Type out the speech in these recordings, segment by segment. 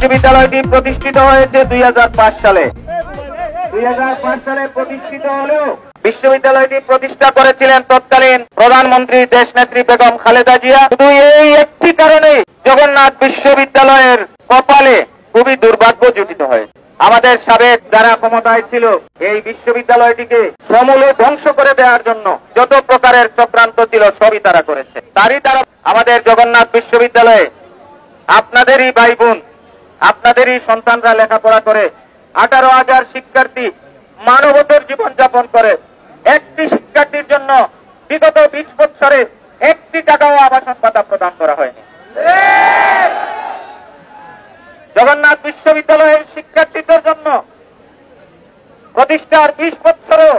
বিশ্ববিদ্যালয়টি প্রতিষ্ঠিত হয়েছে 2005 সালে। 2005 সালে প্রতিষ্ঠিত হলেও বিশ্ববিদ্যালয়টি প্রতিষ্ঠা করেছিলেন তৎকালীন প্রধানমন্ত্রী দেশনেত্রী বেগম খালেদা জিয়া। শুধু এই একটি কারণে জগন্নাথ বিশ্ববিদ্যালয়ের কপালে খুবই দুর্ভাগ্য জুটিত হয়েছে। আমাদের সাবেক যারা ক্ষমতায় ছিল এই বিশ্ববিদ্যালয়টিকে সমূলে ধ্বংস করে দেওয়ার জন্য যত প্রকারের চক্রান্ত ছিল সবই তারা করেছে। তারা আমাদের জগন্নাথ বিশ্ববিদ্যালয়ে আপনাদেরই ভাই বোন, আপনাদেরই সন্তানরা লেখাপড়া করে 18,000 শিক্ষার্থী মানবতার জীবনযাপন করে। একটি শিক্ষার্থীর জন্য বিগত 20 বছরে 1 টাকাও আবাসন ভাতা প্রদান করা হয়নি। জগন্নাথ বিশ্ববিদ্যালয়ের শিক্ষার্থীদের জন্য প্রতিষ্ঠার 20 বছরও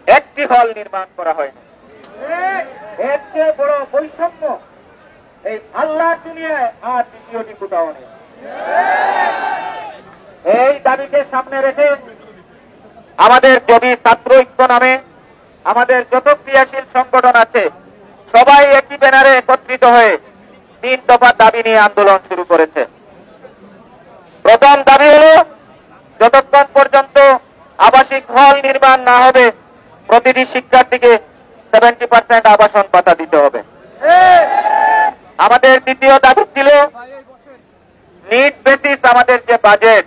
একটি হল নির্মাণ করা হয়নি। এর চেয়ে বড় বৈষম্য এই আল্লাহ দুনিয়ায় আর দ্বিতীয়টি কোথাও নেই। এই দাবিকে সামনে রেখে আমাদের জবি ছাত্র ঐক্য নামে আমাদের যত ক্রিয়াশীল সংগঠন আছে সবাই একই ব্যানারে একত্রিত হয়ে 3 দফা দাবি নিয়ে আন্দোলন শুরু করেছে। প্রথম দাবি হল, যতক্ষণ পর্যন্ত আবাসিক হল নির্মাণ না হবে প্রতিটি শিক্ষার্থীকে 70% আবাসন ভাতা দিতে হবে। আমাদের দ্বিতীয় দাবি ছিল, নিট বেসিস আমাদের যে বাজেট,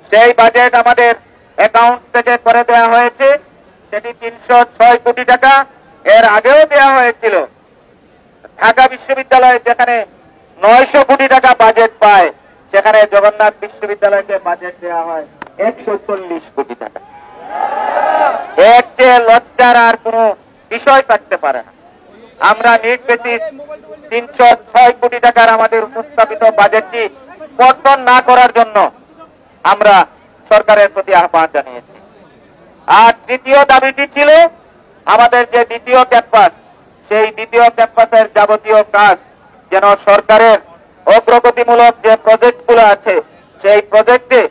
সেই বাজেট আমাদের অ্যাকাউন্ট থেকে করে দেওয়া হয়েছে, সেটি 306 কোটি টাকা। এর আগেও দেওয়া হয়েছিল। ঢাকা বিশ্ববিদ্যালয় যেখানে 900 কোটি টাকা বাজেট পায়, সেখানে জগন্নাথ বিশ্ববিদ্যালয়কে বাজেট দেওয়া হয় 140 কোটি টাকা। এর চেয়ে লজ্জার আর কোনো বিষয় থাকতে পারে না। আমরা নিট বেসিস 306 কোটি টাকার আমাদের উপস্থাপিত বাজেটটি কর্তন না করার জন্য আমরা সরকারের প্রতি আহ্বান জানিয়েছি। আর তৃতীয় দাবিটি ছিল, আমাদের যে দ্বিতীয় ক্যাম্পাস, সেই দ্বিতীয় ক্যাম্পাসের যাবতীয় কাজ যেন সরকারের অগ্রগতিমূলক যে প্রজেক্টগুলো আছে সেই প্রজেক্টে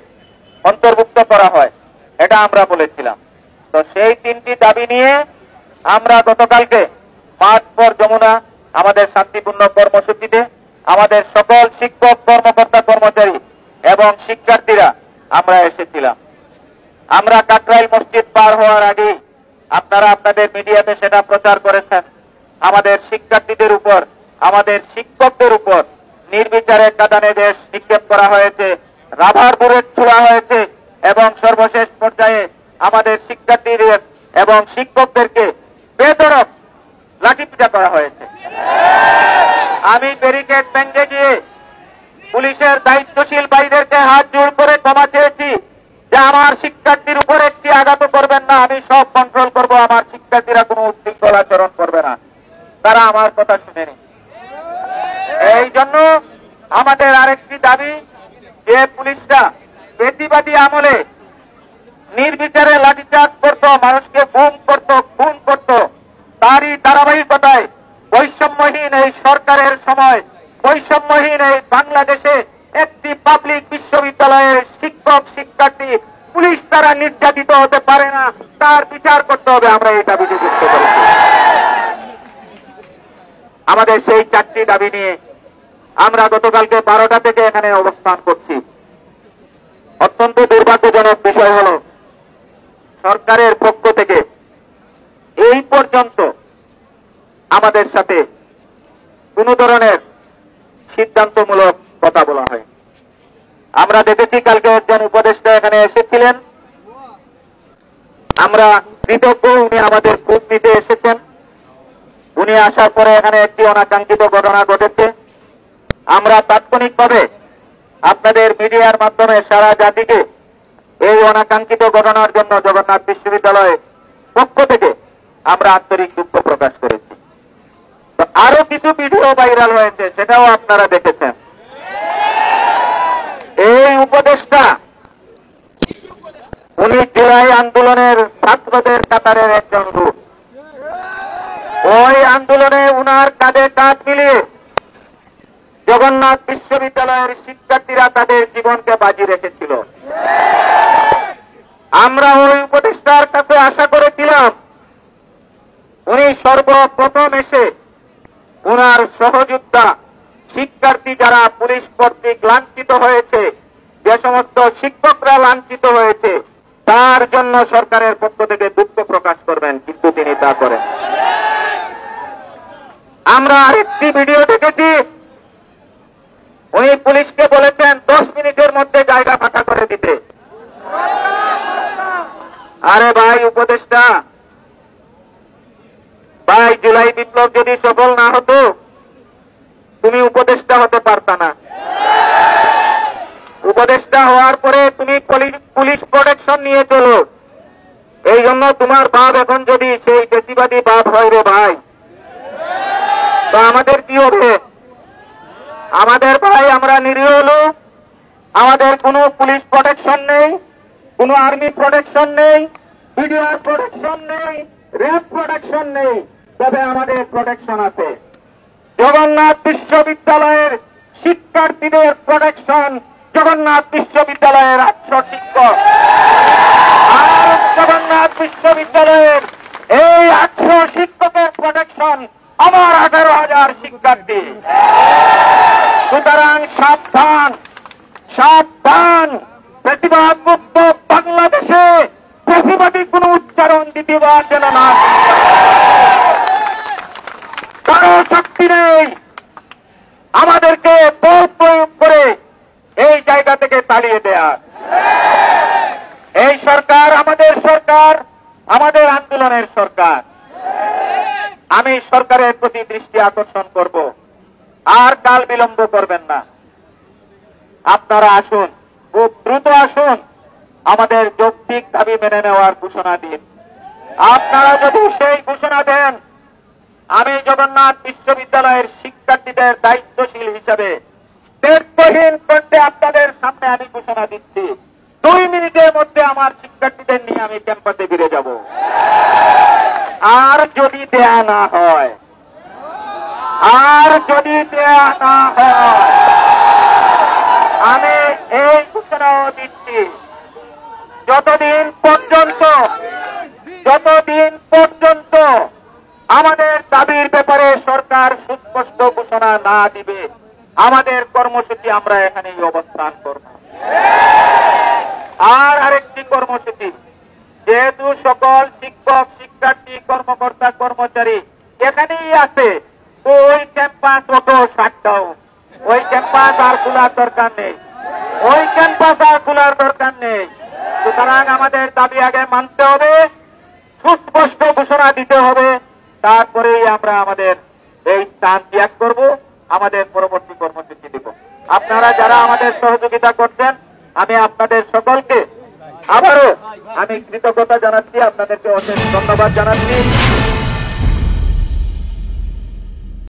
অন্তর্ভুক্ত করা হয়, এটা আমরা বলেছিলাম। তো সেই 3টি দাবি নিয়ে আমরা গতকালকে মার্চ ফর যমুনা আমাদের শান্তিপূর্ণ কর্মসূচিতে আমাদের সকল শিক্ষক, কর্মকর্তা, কর্মচারী এবং শিক্ষার্থীরা আমরা এসেছিলাম। আমরা কাকরাইল মসজিদ পার হওয়ার আগেই আপনারা আপনাদের মিডিয়াতে সেটা প্রচার করেছেন। আমাদের শিক্ষার্থীদের উপর, আমাদের শিক্ষকদের উপর নির্বিচারে কাঁদানে দেশ নিক্ষেপ করা হয়েছে, রাবার বুলেট ছোড়া হয়েছে এবং সর্বশেষ পর্যায়ে আমাদের শিক্ষার্থীদের এবং শিক্ষকদেরকে বেধড়ক লাঠিপিটা করা হয়েছে। আমি ব্যারিকেড ভেঙে গিয়ে পুলিশের দায়িত্বশীল ভাইদেরকে হাত জোড় করে ক্ষমা চেয়েছি যে আমার শিক্ষার্থীর উপর একটি আঘাত করবেন না, আমি সব কন্ট্রোল করব, আমার শিক্ষার্থীরা কোনো উচ্ছৃঙ্খল আচরণ করবে না। তারা আমার কথা শুনেনি। এই জন্য আমাদের আরেকটি দাবি, যে পুলিশরা বেশিবাদী আমলে নির্বিচারে লাঠিচার্জ করত, মানুষকে গুম করত, খুন করত, তারই ধারাবাহিকতায় বৈষম্যহীন এই সরকারের সময়, বৈষম্যহীন এই বাংলাদেশে একটি পাবলিক বিশ্ববিদ্যালয়ের শিক্ষক, শিক্ষার্থী, পুলিশ দ্বারা নির্যাতিত হতে পারে না, তার বিচার করতে হবে। আমরা এই দাবিটি যুক্ত করেছি। আমাদের সেই 4টি দাবি নিয়ে আমরা গতকালকে 12টা থেকে এখানে অবস্থান করছি। অত্যন্ত দুর্ভাগ্যজনক বিষয় হল, সরকারের পক্ষ থেকে এই পর্যন্ত আমাদের সাথে কোন ধরনের সিদ্ধান্তমূলক কথা বলা হয়। আমরা দেখেছি কালকে একজন উপদেষ্টা এখানে এসেছিলেন, আমরা কৃতজ্ঞ, উনি আমাদের খোঁজ নিতে এসেছেন। উনি আসার পরে এখানে একটি অনাকাঙ্ক্ষিত ঘটনা ঘটেছে। আমরা তাৎক্ষণিকভাবে আপনাদের মিডিয়ার মাধ্যমে সারা জাতিকে এই অনাকাঙ্ক্ষিত ঘটনার জন্য জগন্নাথ বিশ্ববিদ্যালয়ের পক্ষ থেকে আমরা আন্তরিক দুঃখ প্রকাশ করেছি। তো আরো কিছু ভিডিও ভাইরাল হয়েছে, সেটাও আপনারা দেখেছেন। এই উপদেষ্টা, উনি জুলাই আন্দোলনের ছাত্রদের কাতারের একজন লোক। ওই আন্দোলনে উনার কাঁধে কাঁধ মিলিয়ে জগন্নাথ বিশ্ববিদ্যালয়ের শিক্ষার্থীরা তাদের জীবনকে বাজি রেখেছিল। আমরা ওই উপদেষ্টার কাছে আশা করেছিলাম উনি সর্বপ্রথম এসে উনার সহযোদ্ধা শিক্ষার্থী যারা পুলিশ কর্তৃক লাঞ্ছিত হয়েছে, যে সমস্ত শিক্ষকরা লাঞ্ছিত হয়েছে, তার জন্য সরকারের পক্ষ থেকে দুঃখ প্রকাশ করবেন, কিন্তু তিনি তা করেন। আমরা আরেকটি ভিডিও দেখেছি, উনি পুলিশকে বলেছেন 10 মিনিটের মধ্যে জায়গা ফাঁকা করে দিতে। আরে ভাই উপদেষ্টা, ভাই জুলাই বিপ্লব যদি সফল না হতো তুমি উপদেষ্টা হতে পারতা না। উপদেষ্টা হওয়ার পরে তুমি পুলিশ প্রোটেকশন নিয়ে চলো। এই জন্য তোমার বাপ এখন যদি সেই বেশিবাদী বাপ হয় রে ভাই, তো আমাদের কি হবে? আমাদের ভাই আমরা নিরীহ লোক, আমাদের কোনো পুলিশ প্রোটেকশন নেই, কোনো আর্মি প্রোটেকশন নেই, বিডিআর প্রোটেকশন নেই, র্যাব প্রোটেকশন নেই, তবে আমাদের প্রোটেকশন আছে। জগন্নাথ বিশ্ববিদ্যালয়ের শিক্ষার্থীদের প্রোটেকশন, জগন্নাথ বিশ্ববিদ্যালয়ের 800 শিক্ষক, আর জগন্নাথ বিশ্ববিদ্যালয়ের এই 800 শিক্ষকের প্রোটেকশন আমার 18,000 শিক্ষার্থী। সুতরাং সাবধান, সাবধান, প্রতিবাদ মুক্ত বাংলাদেশে প্রতিবাদী কোন উচ্চারণ দ্বিতীয়বার যেন না। কারো শক্তি নেই আমাদেরকে বল প্রয়োগ করে এই জায়গা থেকে তাড়িয়ে দেয়া। এই সরকার আমাদের সরকার, আমাদের আন্দোলনের সরকার। আমি সরকারের প্রতি দৃষ্টি আকর্ষণ করব, আর কাল বিলম্ব করবেন না। আপনারা আসুন, খুব দ্রুত আসুন, আমাদের যৌক্তিক দাবি মেনে নেওয়ার ঘোষণা দিন। আপনারা যদি সেই ঘোষণা দেন, আমি জগন্নাথ বিশ্ববিদ্যালয়ের শিক্ষার্থীদের দায়িত্বশীল হিসাবে দায়িত্বহীন করতে আপনাদের সামনে আমি ঘোষণা দিচ্ছি, 2 মিনিটের মধ্যে আমার শিক্ষার্থীদের নিয়ে আমি ক্যাম্পাসে ফিরে যাব। আর যদি দেয়া না হয়, আর যদি দেয়া না হয়, আমি এই ঘোষণাও দিচ্ছি, যতদিন পর্যন্ত আমাদের দাবির ব্যাপারে সরকার সুস্পষ্ট ঘোষণা না দিবে, আমাদের কর্মসূচি আমরা এখানেই অবস্থান করব। আর আরেকটি কর্মসূচি, যেহেতু সকল শিক্ষক, শিক্ষার্থী, কর্মকর্তা, কর্মচারী এখানেই আছে, তো ওই ক্যাম্পাস অত শাটডাউন, ওই ক্যাম্পাস আর খোলার দরকার নেই, ওই ক্যাম্পাস আর খোলার দরকার নেই। সুতরাং আমাদের দাবি আগে মানতে হবে, সুস্পষ্ট ঘোষণা দিতে হবে, তারপরেই আমরা আমাদের এই স্থান ত্যাগ করব, আমাদের পরবর্তী কর্মসূচি দিব। আপনারা যারা আমাদের সহযোগিতা করছেন, আমি আপনাদের সকলকে আবারও আমি কৃতজ্ঞতা জানাচ্ছি, আপনাদেরকে অশেষ ধন্যবাদ জানাচ্ছি।